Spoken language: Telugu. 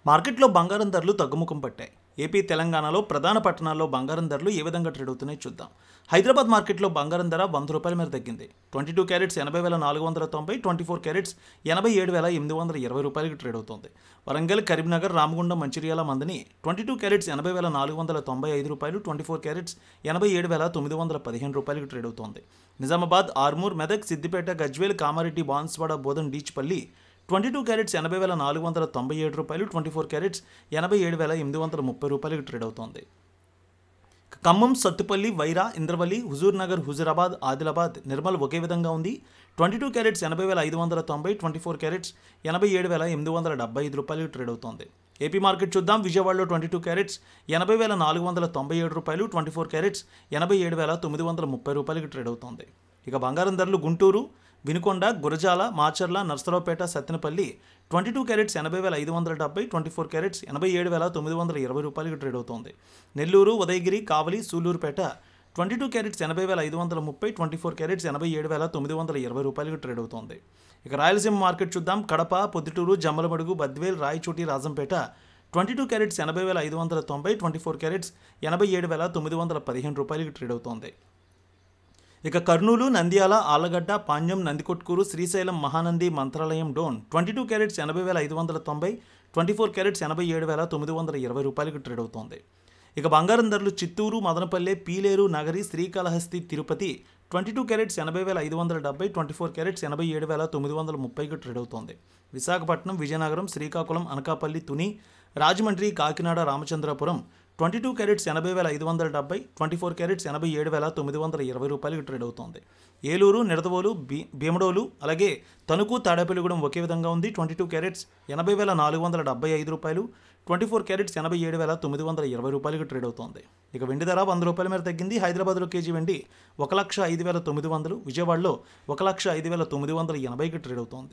మార్కెట్లో బంగారం ధరలు తగ్గుముఖం పట్టాయి. ఏపీ, తెలంగాణలో ప్రధాన పట్టణాల్లో బంగారం ధరలు ఏ విధంగా ట్రేడ్ అవుతున్నాయో చూద్దాం. హైదరాబాద్ మార్కెట్లో బంగారం ధర ₹100 మేర తగ్గింది. 22 క్యారెట్స్ 80,490, 24 క్యారెట్స్ 87,820 ట్రేడ్ అవుతోంది. వరంగల్, కరీంనగర్, రామగుండం, మంచిర్యాల, మందని 22 క్యారెట్స్ 80,495, 24 క్యారెట్స్ 87,915 ట్రేడ్ అవుతోంది. Nizamabad, Armoor, Medak, Siddipet, Gajwel, Kamareddy, Banswada, Bodhan, Dichpally 22 carats 80,497, 24 carats 87,830 trade అవుతోంది. ఖమ్మం, సత్తుపల్లి, వైరా, ఇంద్రవల్లి, హుజూర్ నగర్, హుజూరాబాద్, ఆదిలాబాద్, నిర్మల్ ఒకే విధంగా ఉంది. 22 క్యారెట్స్ 80,590, 24 క్యారెట్స్ 87,875 ట్రేడ్ అవుతోంది. ఏపీ మార్కెట్ చూద్దాం. విజయవాడలో 22 క్యారెట్స్ 80,497, 24 క్యారెట్స్ 87,930 ట్రేడ్ అవుతోంది. ఇక బంగారం ధరలు Guntur, Vinukonda, Gurazala, Macherla, Narasaraopet, Sattenapalli 22 carats 80,570, 24 carats 87,920 trade అవుతోంది. Nellore, Udayagiri, Kavali, Sullurpeta 22 carats 80,530, 24 carats 87,920 trade అవుతోంది. ఇక రాయలసీమ మార్కెట్ చూద్దాం. Kadapa, Proddatur, Jammalamadugu, Badvel, Rayachoti, Rajampet 22 carats 80,590, 24 carats 87,915 trade అవుతోంది. ఇక Kurnool, Nandyal, Allagadda, Panyam, Nandikotkur, Srisailam, Mahanandi, Mantralayam, Dhone 22 carats 80,590, 24 carats 87,920 trade అవుతోంది. ఇక బంగారం ధరలు Chittoor, Madanapalle, Pileru, Nagari, Srikalahasti, Tirupati 22 carats 80,570, 24 carats 87,930 trade అవుతోంది. Visakhapatnam, Vizianagaram, Srikakulam, Anakapalli, Tuni, Rajahmundry, Kakinada, Ramachandrapuram 22 carats 80,570, 24 carats 87,920 trade అవుతోంది. ఏలూరు, నిడదవోలు, భీమడోలు, అలాగే తణుకు, తాడేపల్లిగూడెం ఒకే విధంగా ఉంది. 22 క్యారెట్స్ 80,475, 24 క్యారెట్స్ 87,920 ట్రేడ్ అవుతోంది. ఇక వెండి ధర ₹100 మేర తగ్గింది. హైదరాబాద్లో కేజీ వెండి 1,05,900, విజయవాడలో 1,05,980 ట్రేడ్ అవుతోంది.